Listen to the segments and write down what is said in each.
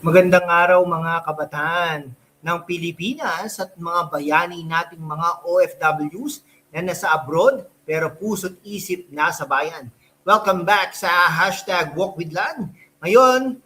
Magandang araw mga kabataan ng Pilipinas at mga bayani nating mga OFWs na nasa abroad pero puso't isip nasa bayan. Welcome back sa hashtag Walk with Lan. Ngayon,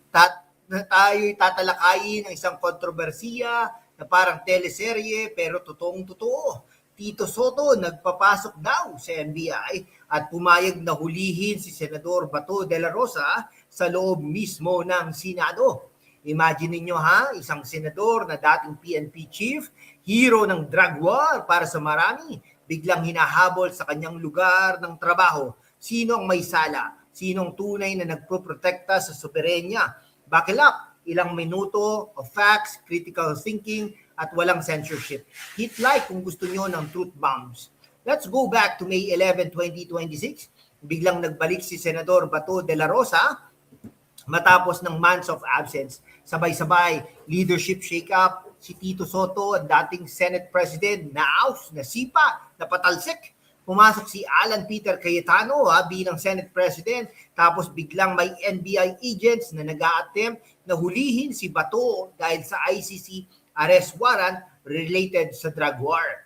tayo'y tatalakayin ng isang kontrobersiya na parang teleserye pero totoong-totoo. Tito Soto nagpapasok daw sa NBI at pumayag na hulihin si Senador Bato de la Rosa sa loob mismo ng Senado. Imagine niyo isang senador na dating PNP chief, hero ng drug war para sa marami, biglang hinahabol sa kanyang lugar ng trabaho. Sino ang may sala? Sino ang tunay na nagproprotekta sa soberenya? Buckle up, ilang minuto of facts, critical thinking, at walang censorship. Hit like kung gusto niyo ng truth bombs. Let's go back to May 11, 2026. Biglang nagbalik si Senador Bato de la Rosa matapos ng months of absence. Sabay-sabay, leadership shake-up, si Tito Soto, dating Senate President, nasipa, napatalsik. Pumasok si Alan Peter Cayetano bilang Senate President, tapos biglang may NBI agents na nag-a-attempt na hulihin si Bato dahil sa ICC arrest warrant related sa drug war.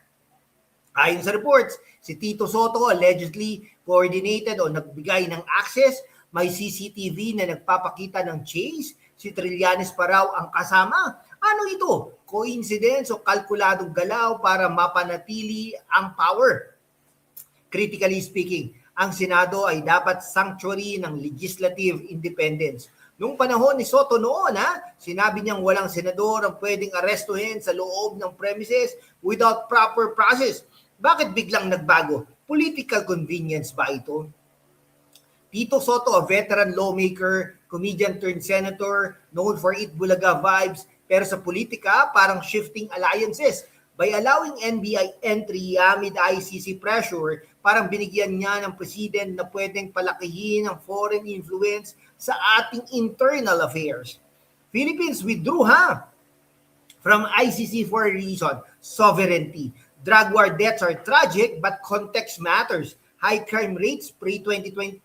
Ayon sa reports, si Tito Soto allegedly coordinated o nagbigay ng access. May CCTV na nagpapakita ng chase. Si Trillanes pa raw ang kasama. Ano ito? Coincidence o kalkuladong galaw para mapanatili ang power? Critically speaking, ang Senado ay dapat sanctuary ng legislative independence. Nung panahon ni Soto noon, sinabi niyang walang senador ang pwedeng arestuhin sa loob ng premises without proper process. Bakit biglang nagbago? Political convenience ba ito? Tito Soto, a veteran lawmaker, comedian turned senator, known for Eat Bulaga vibes, pero sa politika parang shifting alliances. By allowing NBI entry amid ICC pressure, parang binigyan niya ng president na pwedeng palakihin ang foreign influence sa ating internal affairs. Philippines withdrew from ICC for a reason, sovereignty. Drug war deaths are tragic but context matters. High crime rates pre-2016,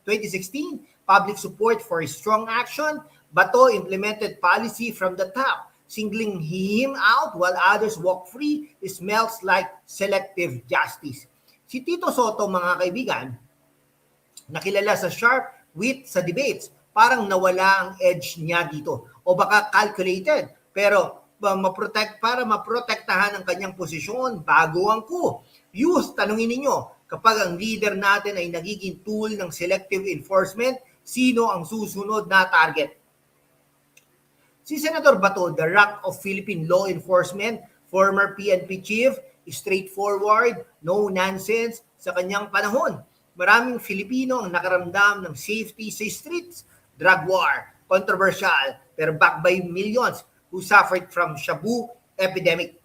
public support for strong action, Bato implemented policy from the top, singling him out while others walk free, smells like selective justice. Si Tito Soto, mga kaibigan, nakilala sa sharp wit sa debates, parang nawala ang edge niya dito. O baka calculated, pero para maprotektahan ang kanyang posisyon bago ang coup. Youth, tanungin ninyo, kapag ang leader natin ay nagiging tool ng selective enforcement, sino ang susunod na target? Si Senator Bato, the rock of Philippine law enforcement, former PNP chief, straightforward, no nonsense sa kanyang panahon. Maraming Filipino ang nakaramdam ng safety sa streets, drug war, controversial, pero backed by millions who suffered from Shabu epidemic.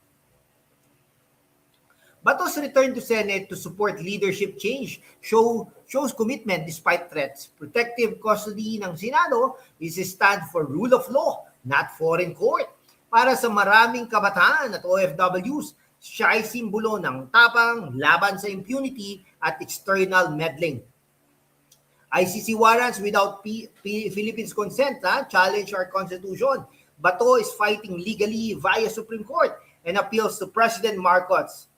Bato's return to Senate to support leadership change shows commitment despite threats. Protective custody ng Senado is a stand for rule of law, not foreign court. Para sa maraming kabataan at OFWs, siya ay simbolo ng tapang, laban sa impunity at external meddling. ICC warrants without Philippines consent challenge our constitution. Bato is fighting legally via Supreme Court and appeals to President Marcos,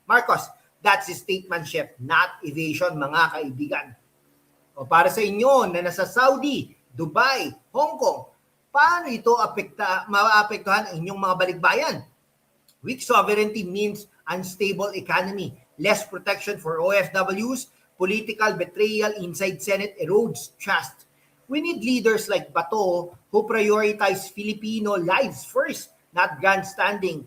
that's statesmanship, not evasion, mga kaibigan. O para sa inyo na nasa Saudi, Dubai, Hong Kong, paano ito maapektuhan ang inyong mga balikbayan? Weak sovereignty means unstable economy, less protection for OFWs, political betrayal inside Senate erodes trust. We need leaders like Bato who prioritize Filipino lives first, not grandstanding.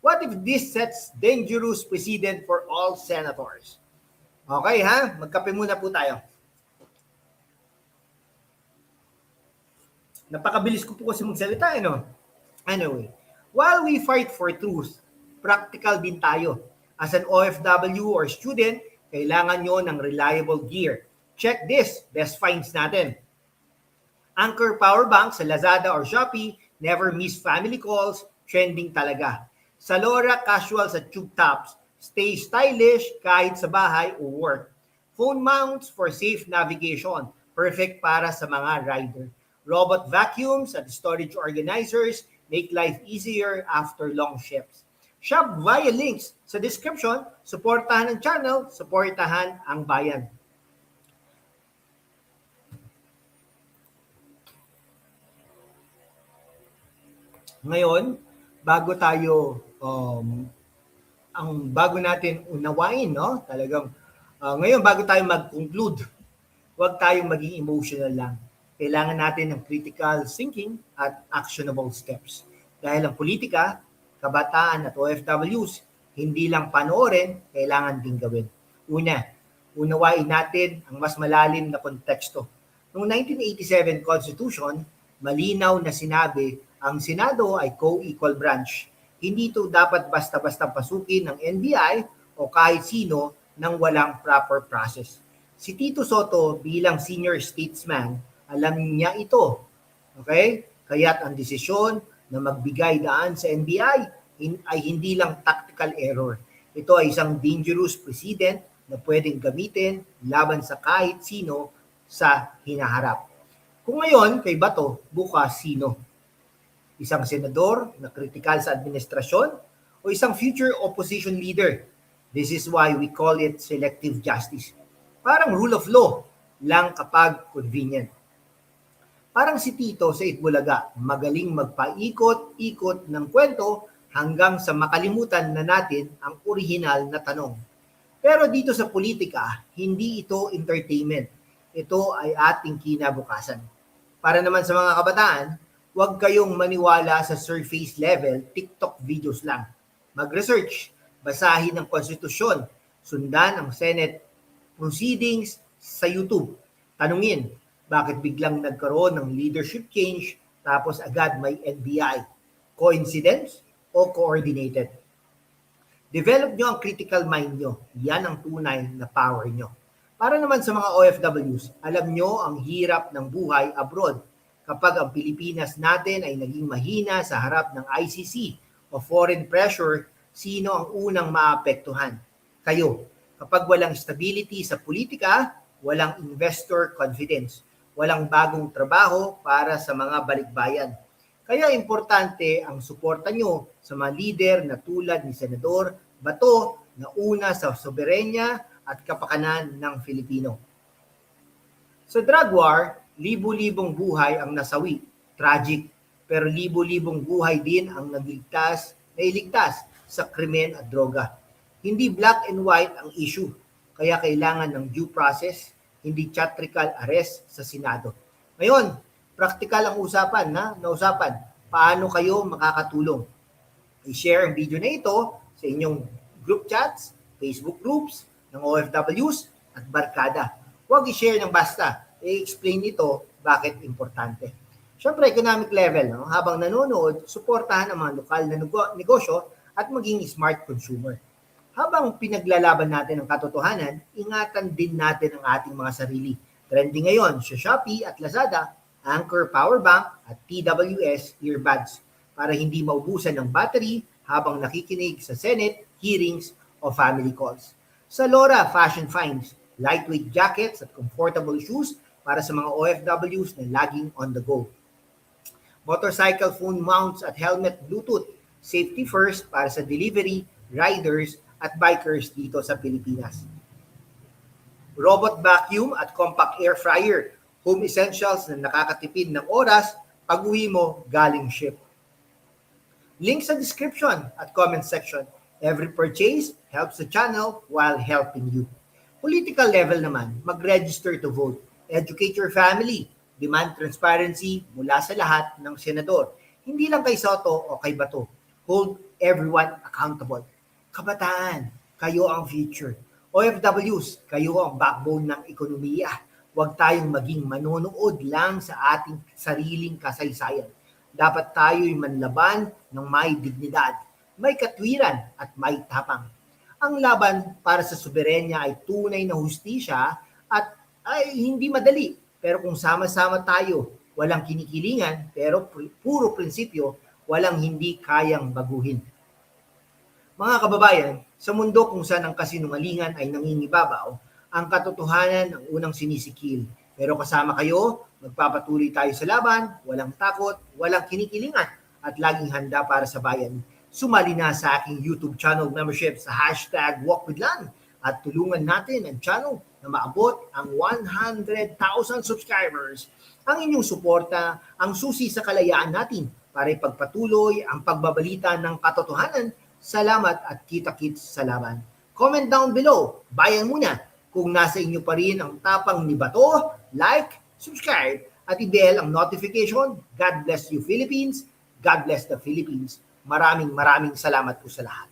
What if this sets dangerous precedent for all senators? Okay magkape muna po tayo. Napakabilis ko po kasi magsalita Anyway, while we fight for truth, practical din tayo. As an OFW or student, kailangan nyo ng reliable gear. Check this, best finds natin. Anchor power bank sa Lazada or Shopee, never miss family calls, trending talaga. Salora casual sa tube tops, stay stylish kahit sa bahay o work. Phone mounts for safe navigation. perfect para sa mga rider. Robot vacuums at storage organizers make life easier after long shifts. Shop via links sa description, suportahan ang channel, suportahan ang bayan. Ngayon, bago natin unawain, no? Talagang ngayon bago tayo mag-conclude, huwag tayong maging emotional lang. Kailangan natin ng critical thinking at actionable steps. Dahil ang politika, kabataan at OFWs, hindi lang panoorin, kailangan din gawin. Una, unawain natin ang mas malalim na konteksto. Noong 1987 Constitution, malinaw na sinabi ang Senado ay co-equal branch. Hindi ito dapat basta-basta pasukin ng NBI o kahit sino nang walang proper process. Si Tito Soto bilang senior statesman, alam niya ito. Okay? Kaya't ang desisyon na magbigay daan sa NBI ay hindi lang tactical error. Ito ay isang dangerous precedent na pwedeng gamitin laban sa kahit sino sa hinaharap. Kung ngayon kay Bato, bukas sino? Isang senador na kritikal sa administrasyon o isang future opposition leader? This is why we call it selective justice. Parang rule of law lang kapag convenient. Parang si Tito sa Itbulaga, magaling magpaikot-ikot ng kwento hanggang sa makalimutan na natin ang orihinal na tanong. Pero dito sa politika, hindi ito entertainment. Ito ay ating kinabukasan. Para naman sa mga kabataan, huwag kayong maniwala sa surface level TikTok videos lang. Mag-research, basahin ang konstitusyon, sundan ang Senate proceedings sa YouTube. Tanungin, bakit biglang nagkaroon ng leadership change tapos agad may NBI? Coincidence o coordinated? Develop nyo ang critical mind nyo. Yan ang tunay na power nyo. Para naman sa mga OFWs, alam nyo ang hirap ng buhay abroad kapag ang Pilipinas natin ay naging mahina sa harap ng ICC o foreign pressure. Sino ang unang maapektuhan? Kayo. Kapag walang stability sa politika, walang investor confidence, walang bagong trabaho para sa mga balikbayan. Kaya importante ang suporta nyo sa mga leader na tulad ni Senador Bato na una sa soberenya at kapakanan ng Filipino. Sa drug war, libo-libong buhay ang nasawi, tragic, pero libo-libong buhay din ang nailigtas sa krimen at droga. Hindi black and white ang issue, kaya kailangan ng due process, hindi theatrical arrest sa Senado. Ngayon, practical ang usapan, paano kayo makakatulong? I-share ang video na ito sa inyong group chats, Facebook groups ng OFWs at barkada. Huwag i-share ng basta, i-explain ito bakit importante. Siyempre, economic level, habang nanonood, suportahan ang mga lokal na negosyo at maging smart consumer. Habang pinaglalaban natin ang katotohanan, ingatan din natin ang ating mga sarili. Trending ngayon sa Shopee at Lazada, Anchor Power Bank at TWS earbuds para hindi maubusan ng battery habang nakikinig sa Senate, hearings o family calls. Sa Lora Fashion Finds, lightweight jackets at comfortable shoes para sa mga OFWs na laging on the go. Motorcycle phone mounts at helmet Bluetooth, safety first para sa delivery, riders at bikers dito sa Pilipinas. Robot vacuum at compact air fryer, home essentials na nakakatipid ng oras pag-uwi mo galing ship. Link sa description at comment section. Every purchase helps the channel while helping you. Political level naman, mag-register to vote. Educate your family. Demand transparency mula sa lahat ng senador. Hindi lang kay Soto o kay Bato. Hold everyone accountable. Kabataan, kayo ang future. OFWs, kayo ang backbone ng ekonomiya. Huwag tayong maging manonood lang sa ating sariling kasaysayan. Dapat tayo'y manlaban ng may dignidad, may katwiran at may tapang. Ang laban para sa soberenya ay tunay na hustisya at ay hindi madali. Pero kung sama-sama tayo, walang kinikilingan, pero puro prinsipyo, walang hindi kayang baguhin. Mga kababayan, sa mundo kung saan ang kasinungalingan ay nangingibabaw, ang katotohanan ang unang sinisikil. Pero kasama kayo, magpapatuloy tayo sa laban, walang takot, walang kinikilingan, at laging handa para sa bayan. Sumali na sa aking YouTube channel membership sa hashtag #WalkWithLan at tulungan natin ang channel na maabot ang 100,000 subscribers. Ang inyong suporta ang susi sa kalayaan natin para ipagpatuloy ang pagbabalita ng katotohanan. Salamat at kita-kits sa laban. Comment down below, bayan muna, kung nasa inyo pa rin ang tapang ni Bato, like, subscribe, at i-bell ang notification. God bless you Philippines. God bless the Philippines. Maraming salamat po sa lahat.